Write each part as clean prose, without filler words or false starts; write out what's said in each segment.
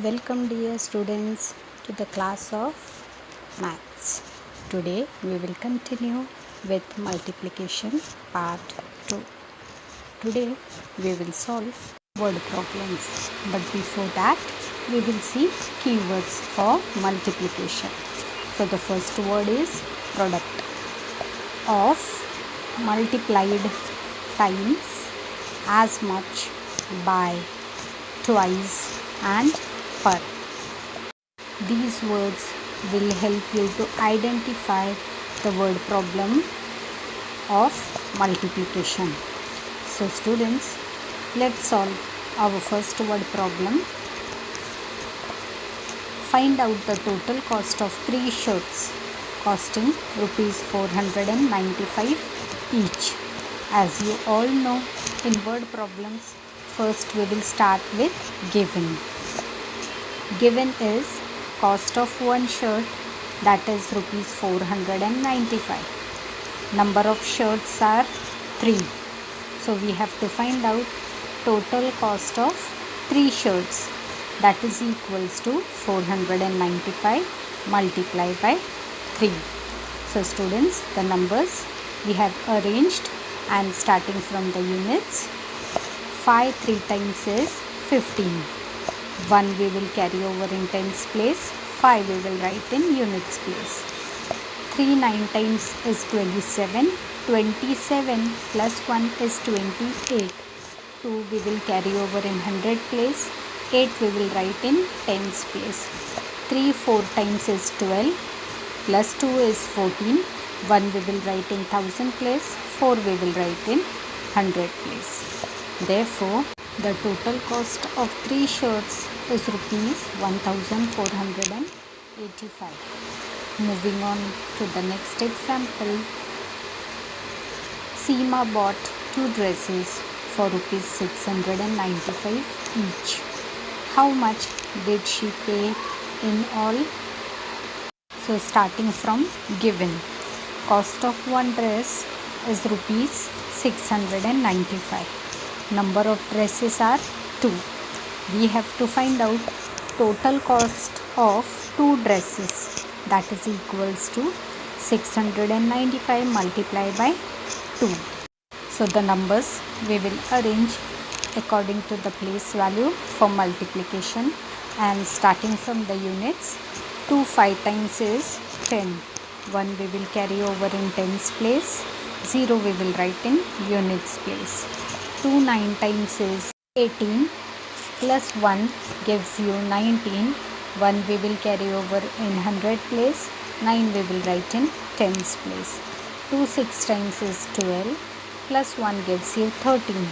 Welcome dear students to the class of maths. Today we will continue with multiplication part 2. Today we will solve word problems, but before that we will see keywords for multiplication. So the first word is product of multiplied times as much by twice and per. These words will help you to identify the word problem of multiplication. So students, let's solve our first word problem. Find out the total cost of 3 shirts costing rupees 495 each. As you all know, in word problems, first we will start with given. Given is cost of one shirt, that is rupees 495. Number of shirts are 3. So we have to find out total cost of 3 shirts, that is equals to 495 multiplied by 3. So students, the numbers we have arranged and starting from the units. 5 3 times is 15. 1 we will carry over in tens place. 5 we will write in units place. 3 9 times is 27. 27 plus 1 is 28. 2 we will carry over in hundred place. 8 we will write in tens place. 3 4 times is 12. Plus 2 is 14. 1 we will write in thousand place. 4 we will write in hundred place. Therefore, the total cost of 3 shirts is rupees 1485. Moving on to the next example. Seema bought 2 dresses for rupees 695 each. How much did she pay in all? So starting from given, cost of one dress is rupees 695. Number of dresses are 2. We have to find out total cost of 2 dresses, that is equals to 695 multiplied by 2. So the numbers we will arrange according to the place value for multiplication, and starting from the units. 2 5 times is 10. 1 we will carry over in tens place. 0 we will write in units place. 2 9 times is 18. Plus 1 gives you 19. 1 we will carry over in hundred place. 9 we will write in tens place. 2 6 times is 12. Plus 1 gives you 13.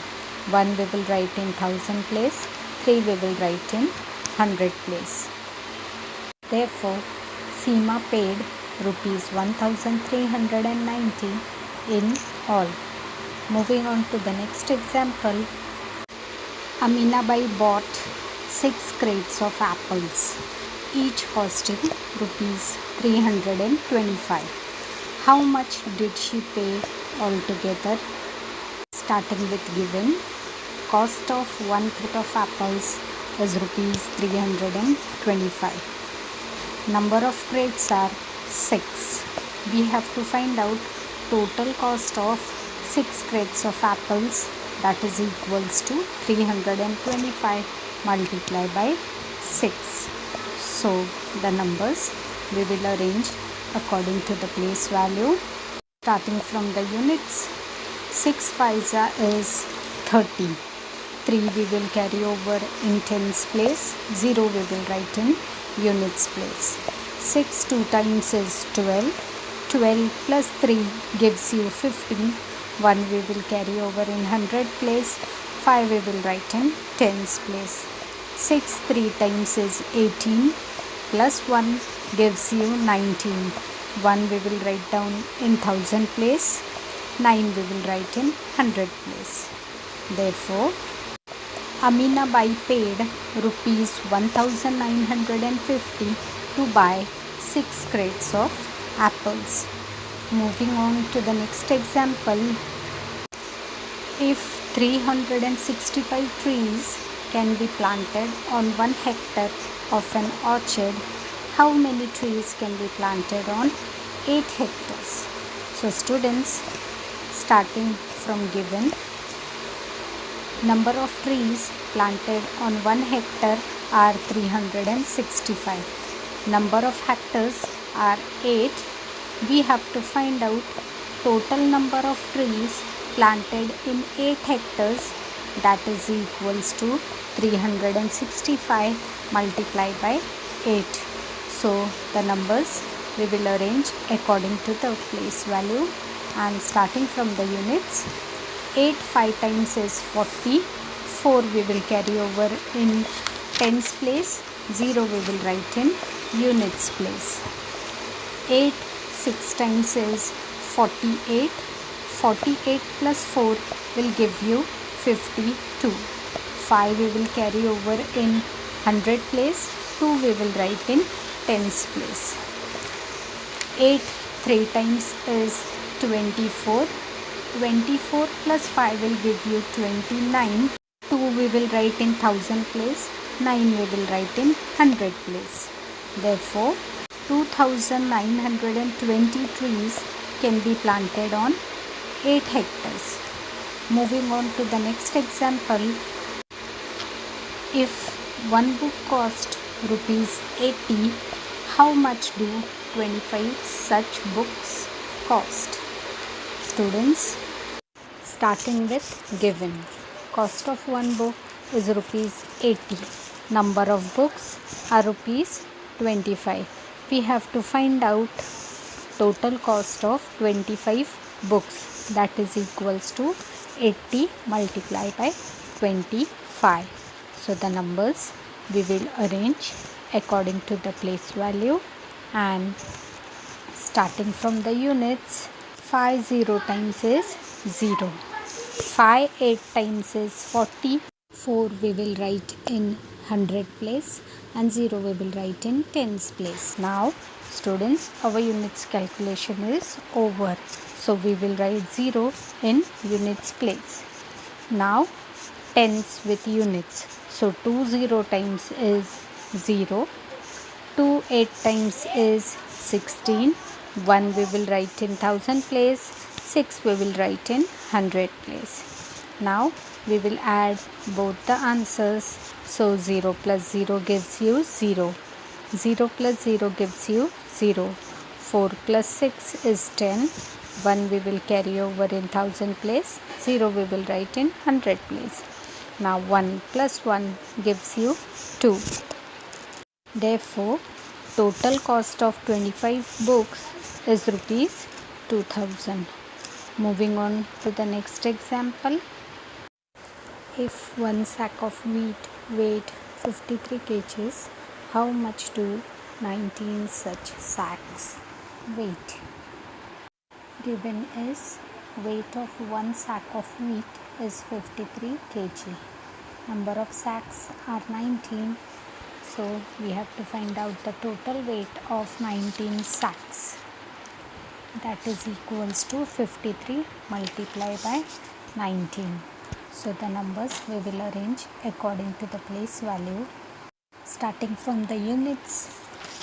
1 we will write in thousand place. 3 we will write in hundred place. Therefore, Seema paid rupees 1390 in all. Moving on to the next example. Aminabai bought 6 crates of apples, each costing rupees 325. How much did she pay altogether? Starting with given, cost of 1 crate of apples is rupees 325. Number of crates are 6. We have to find out total cost of 6 crates of apples, that is equals to 325 multiplied by 6. So the numbers we will arrange according to the place value. Starting from the units, 6 5s is 30. 3 we will carry over in tens place. 0 we will write in units place. 6 2 times is 12. 12 plus 3 gives you 15. 1 we will carry over in hundred place. 5 we will write in tens place. 6 3 times is 18. Plus 1 gives you 19. 1 we will write down in thousand place. 9 we will write in hundred place. Therefore, Aminabai paid rupees 1950 to buy 6 crates of apples. Moving on to the next example. If 365 trees can be planted on 1 hectare of an orchard? How many trees can be planted on 8 hectares? So students, starting from given, number of trees planted on 1 hectare are 365. Number of hectares are 8. We have to find out total number of trees planted in 8 hectares, that is equals to 365 multiplied by 8. So the numbers we will arrange according to the place value, and starting from the units, 8 5 times is 40, 4 we will carry over in tens place, 0 we will write in units place. 8 6 times is 48, 48 plus 4 will give you 52. 5 we will carry over in 100 place, 2 we will write in tens place. 8 3 times is 24, 24 plus 5 will give you 29. 2 we will write in thousand place, 9 we will write in 100 place. Therefore 2920 trees can be planted on 8 hectares. Moving on to the next example. If one book cost rupees 80, how much do 25 such books cost? Students, starting with given, cost of one book is rupees 80. Number of books are rupees 25. We have to find out total cost of 25 books, that is equals to 80 multiplied by 25. So the numbers we will arrange according to the place value, and starting from the units, 5 0 times is 0, 5 8 times is 40, 4 we will write in 100 place, and 0 we will write in tens place. Now students, our units calculation is over, so we will write 0 in units place. Now tens with units, so 2 0 times is 0, 2 8 times is 16, 1 we will write in thousand place, 6 we will write in 100 place. Now we will add both the answers. So 0 plus 0 gives you 0, 0 plus 0 gives you 0, 4 plus 6 is 10, 1 we will carry over in thousand place, 0 we will write in 100 place. Now 1 plus 1 gives you 2. Therefore, total cost of 25 books is rupees 2000. Moving on to the next example. If one sack of wheat weighed 53 kgs, how much do 19 such sacks weigh? Given is weight of one sack of wheat is 53 kg. Number of sacks are 19. So we have to find out the total weight of 19 sacks. That is equals to 53 multiplied by 19. So the numbers we will arrange according to the place value. Starting from the units,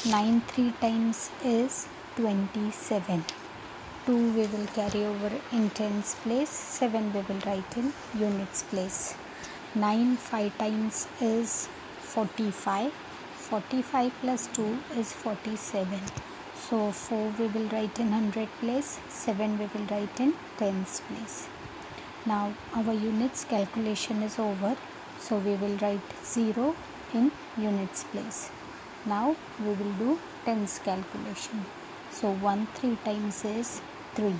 9 3 times is 27. 2 we will carry over in tens place, 7 we will write in units place. 9 5 times is 45, 45 plus 2 is 47. So 4 we will write in 100 place, 7 we will write in tens place. Now our units calculation is over, so we will write 0 in units place. Now we will do tens calculation. So 1 3 times is 3,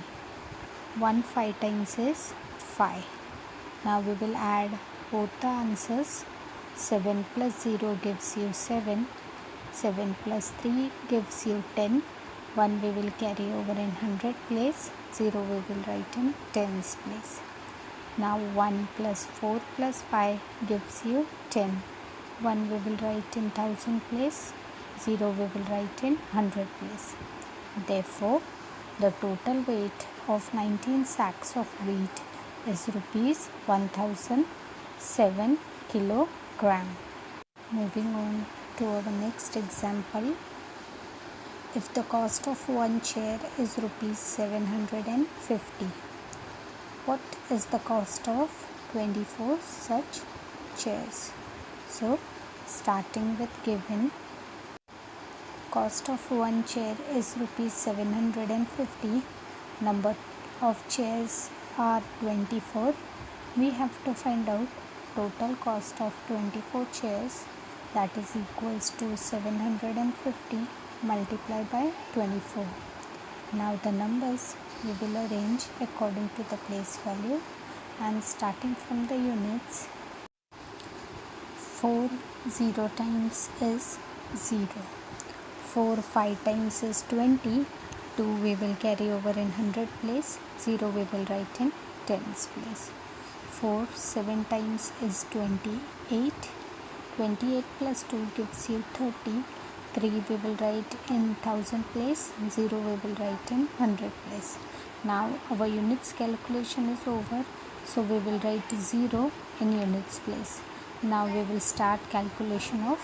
1 5 times is 5. Now we will add both the answers. 7 plus 0 gives you 7, 7 plus 3 gives you 10, 1 we will carry over in 100 place, 0 we will write in tens place. Now 1 plus 4 plus 5 gives you 10, 1 we will write in thousand place, 0 we will write in 100 place. Therefore, the total weight of 19 sacks of wheat is rupees 1007 kilograms. gram. Moving on to our next example. If the cost of one chair is rupees 750, what is the cost of 24 such chairs? So, starting with given, cost of one chair is rupees 750, number of chairs are 24. We have to find out total cost of 24 chairs, that is equals to 750 multiplied by 24. Now the numbers we will arrange according to the place value, and starting from the units, 4 0 times is 0, 4 5 times is 20, 2 we will carry over in 100 place, 0 we will write in tens place. 4 7 times is 28, 28 plus 2 gives you 30, 3 we will write in 1000 place, 0 we will write in 100 place. Now our units calculation is over, so we will write 0 in units place. Now we will start calculation of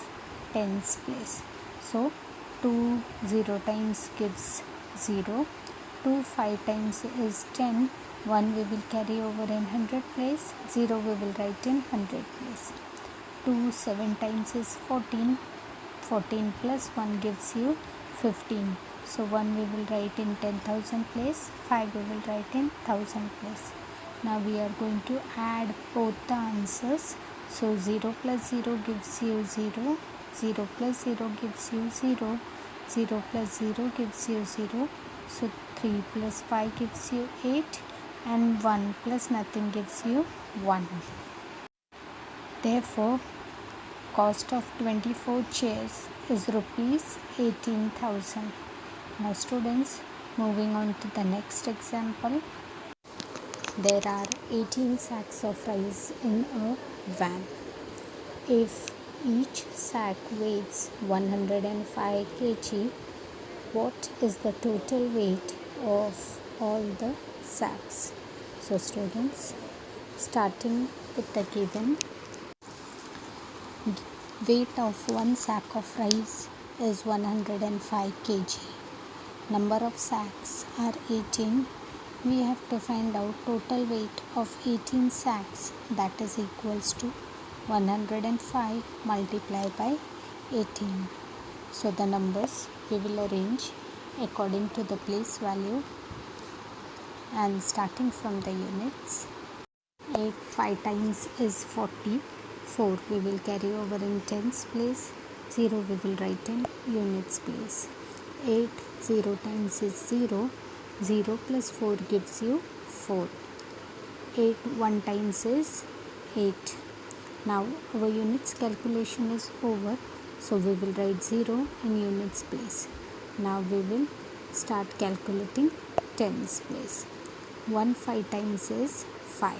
tens place. So 2 0 times gives 0, 2 5 times is 10, 1 we will carry over in 100 place, 0 we will write in 100 place. 2 7 times is 14, 14 plus 1 gives you 15, so 1 we will write in 10,000 place, 5 we will write in 1000 place. Now we are going to add both the answers. So 0 plus 0 gives you 0, 0 plus 0 gives you 0, 0 plus 0 gives you 0, so 3 plus 5 gives you 8, and 1 plus nothing gives you 1. Therefore, cost of 24 chairs is rupees 18,000. Now students, moving on to the next example. There are 18 sacks of rice in a van. If each sack weighs 105 kg, what is the total weight of all the sacks? So students, starting with the given, weight of one sack of rice is 105 kg. Number of sacks are 18. We have to find out total weight of 18 sacks, that is equals to 105 multiplied by 18. So the numbers we will arrange according to the place value, and starting from the units, 8 5 times is 40, 4 we will carry over in tens place, 0 we will write in units place. 8 0 times is 0, 0 plus 4 gives you 4. 8 1 times is 8. Now our units calculation is over, so we will write 0 in units place. Now we will start calculating tens place. 1 5 times is 5.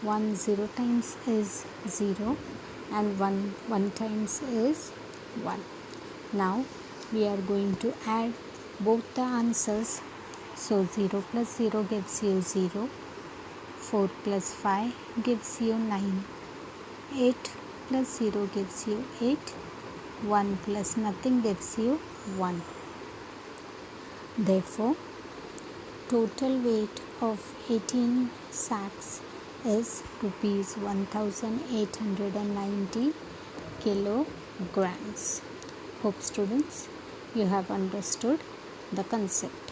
1 0 times is 0, and 1 times is 1. Now we are going to add both the answers. So 0 plus 0 gives you 0, 4 plus 5 gives you 9, 8 plus 0 gives you 8, 1 plus nothing gives you 1. Therefore, total weight of 18 sacks is rupees 1890 kilograms. Hope students, you have understood the concept.